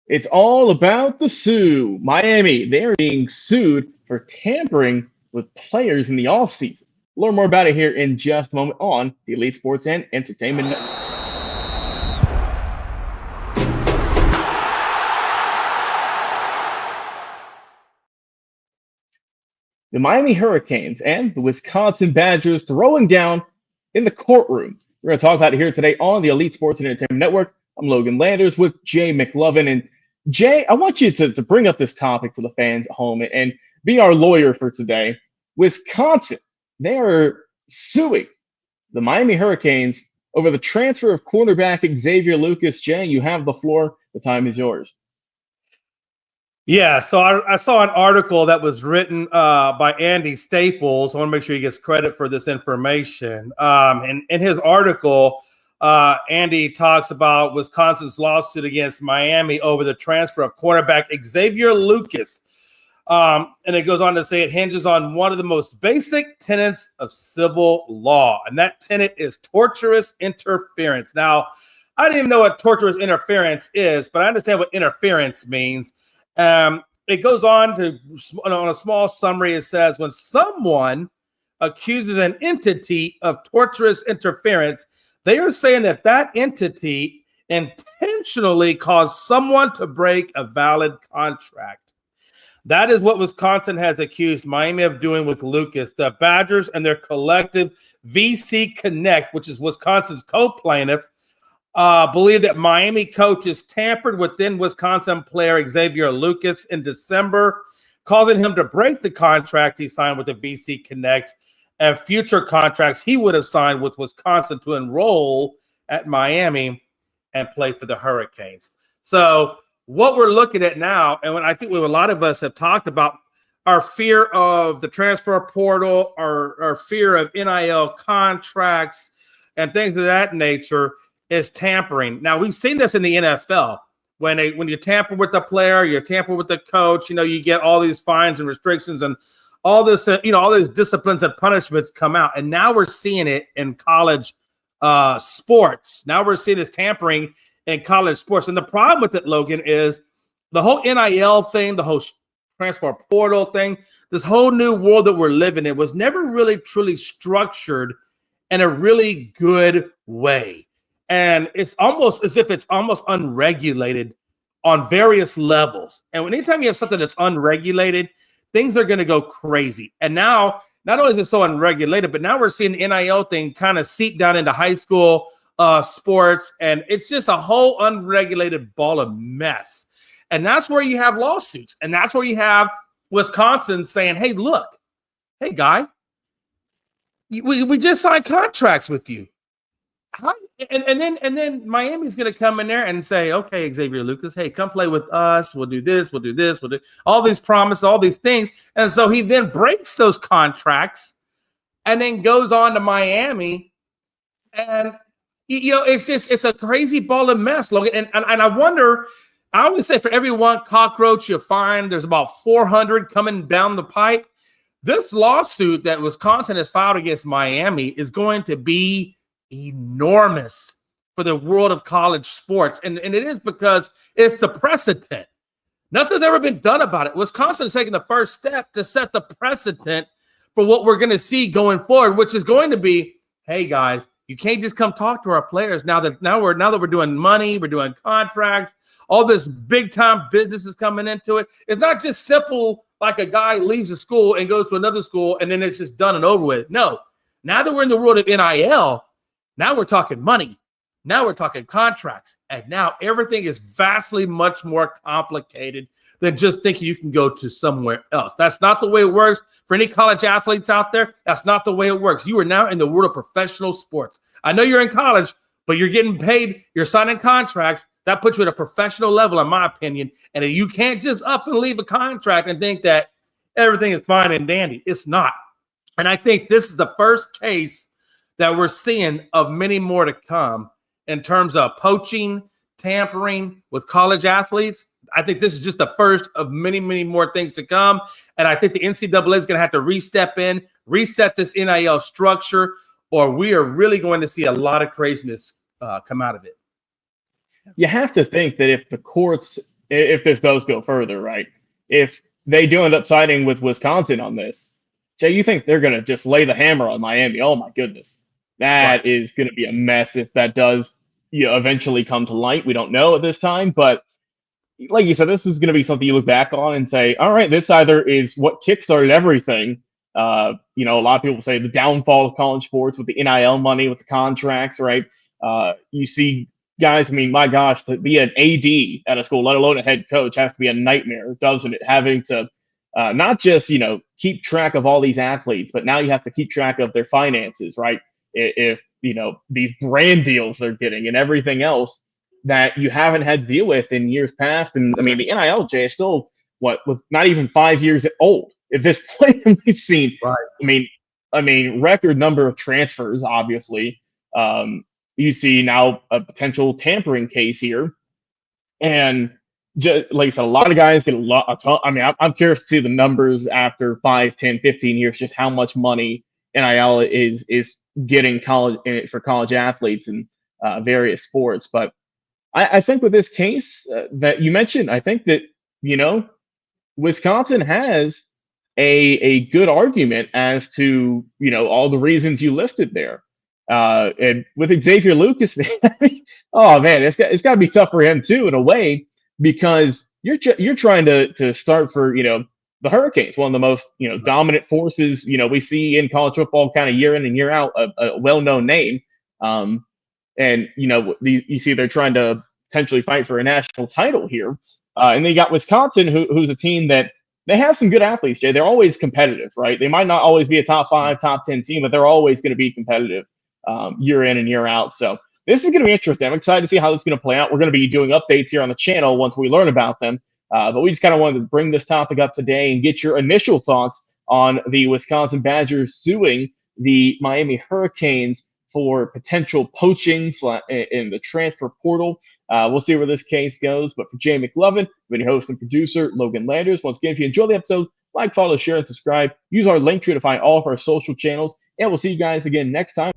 It's all about the Sue. Miami, they are being sued for tampering with players in the offseason. Learn more about it here in just a moment on the Elite Sports and Entertainment Network. The Miami Hurricanes and the Wisconsin Badgers throwing down in the courtroom. We're going to talk about it here today on the Elite Sports and Entertainment Network. I'm Logan Landers with Jay McLovin. And Jay, I want you to bring up this topic to the fans at home and be our lawyer for today. Wisconsin, they are suing the Miami Hurricanes over the transfer of cornerback Xavier Lucas. Jay, you have the floor. The time is yours. Yeah, so I saw an article that was written by Andy Staples. I want to make sure he gets credit for this information. And in his article, Andy talks about Wisconsin's lawsuit against Miami over the transfer of cornerback Xavier Lucas. And it goes on to say it hinges on one of the most basic tenets of civil law, and that tenet is tortious interference. Now, I didn't even know what tortious interference is, but I understand what interference means. It goes on a small summary. It says when someone accuses an entity of tortious interference, they are saying that entity intentionally caused someone to break a valid contract. That is what Wisconsin has accused Miami of doing with Lucas. The Badgers and their collective VC Connect, which is Wisconsin's co-plaintiff, believe that Miami coaches tampered with then Wisconsin player Xavier Lucas in December, causing him to break the contract he signed with the VC Connect and future contracts he would have signed with Wisconsin to enroll at Miami and play for the Hurricanes. So what we're looking at now, and I think a lot of us have talked about, our fear of the transfer portal, our fear of NIL contracts and things of that nature, is tampering. Now, we've seen this in the NFL. When you tamper with the player, you tamper with the coach, you get all these fines and restrictions and all this, all these disciplines and punishments come out. And now we're seeing it in college sports. Now we're seeing this tampering in college sports. And the problem with it, Logan, is the whole NIL thing, the whole transfer portal thing, this whole new world that we're living in was never really truly structured in a really good way. And it's almost as if it's almost unregulated on various levels. And anytime you have something that's unregulated, things are going to go crazy. And now, not only is it so unregulated, but now we're seeing the NIL thing kind of seep down into high school sports. And it's just a whole unregulated ball of mess. And that's where you have lawsuits. And that's where you have Wisconsin saying, hey, look, hey, guy, we just signed contracts with you. And then Miami's going to come in there and say, okay, Xavier Lucas, hey, come play with us. We'll do this. We'll do this. We'll do all these promises, all these things. And so he then breaks those contracts and then goes on to Miami. And, it's a crazy ball of mess, Logan. And I wonder, I always say for every one cockroach you find, there's about 400 coming down the pipe. This lawsuit that Wisconsin has filed against Miami is going to be enormous for the world of college sports. And it is because it's the precedent. Nothing's ever been done about it. Wisconsin is taking the first step to set the precedent for what we're going to see going forward, which is going to be, hey guys, you can't just come talk to our players now that we're doing money, we're doing contracts, all this big time business is coming into it. It's not just simple like a guy leaves a school and goes to another school and then it's just done and over with. No, now that we're in the world of NIL, now we're talking money. Now we're talking contracts. And now everything is vastly much more complicated than just thinking you can go to somewhere else. That's not the way it works. For any college athletes out there, that's not the way it works. You are now in the world of professional sports. I know you're in college, but you're getting paid. You're signing contracts. That puts you at a professional level, in my opinion. And you can't just up and leave a contract and think that everything is fine and dandy. It's not. And I think this is the first case that we're seeing of many more to come in terms of poaching, tampering with college athletes. I think this is just the first of many, many more things to come. And I think the NCAA is going to have to reset this NIL structure, or we are really going to see a lot of craziness come out of it. You have to think that if the courts if this does go further, right? If they do end up siding with Wisconsin on this, Jay, you think they're going to just lay the hammer on Miami? Oh my goodness, Right. that is going to be a mess if that does eventually come to light. We don't know at this time, but like you said, this is going to be something you look back on and say, all right, this either is what kickstarted everything. A lot of people say the downfall of college sports with the NIL money, with the contracts, right? You see guys, I mean, my gosh, to be an AD at a school, let alone a head coach, has to be a nightmare, doesn't it? Having to not just, keep track of all these athletes, but now you have to keep track of their finances, right? If, these brand deals they're getting and everything else that you haven't had to deal with in years past. And I mean, the NILJ is still with not even 5 years old at this point. We've seen, Right. record number of transfers. Obviously, you see now a potential tampering case here, and just like I said, a lot of guys get a lot. I mean, I'm curious to see the numbers after 5, 10, 15 years, just how much money NIL is getting for college athletes and various sports, but. I think with this case that you mentioned, I think that Wisconsin has a good argument as to all the reasons you listed there. And with Xavier Lucas, oh man, it's got to be tough for him too in a way because you're trying to start for the Hurricanes, one of the most dominant forces we see in college football, kind of year in and year out, a well-known name. And you see they're trying to potentially fight for a national title here. And then you got Wisconsin, who's a team that they have some good athletes, Jay. They're always competitive, right? They might not always be a top 5, top 10 team, but they're always going to be competitive year in and year out. So this is going to be interesting. I'm excited to see how this is going to play out. We're going to be doing updates here on the channel once we learn about them. But we just kind of wanted to bring this topic up today and get your initial thoughts on the Wisconsin Badgers suing the Miami Hurricanes for potential poaching in the transfer portal. We'll see where this case goes. But for Jay McLovin, I've been your host and producer, Logan Landers. Once again, if you enjoyed the episode, like, follow, share, and subscribe. Use our link tree to find all of our social channels. And we'll see you guys again next time.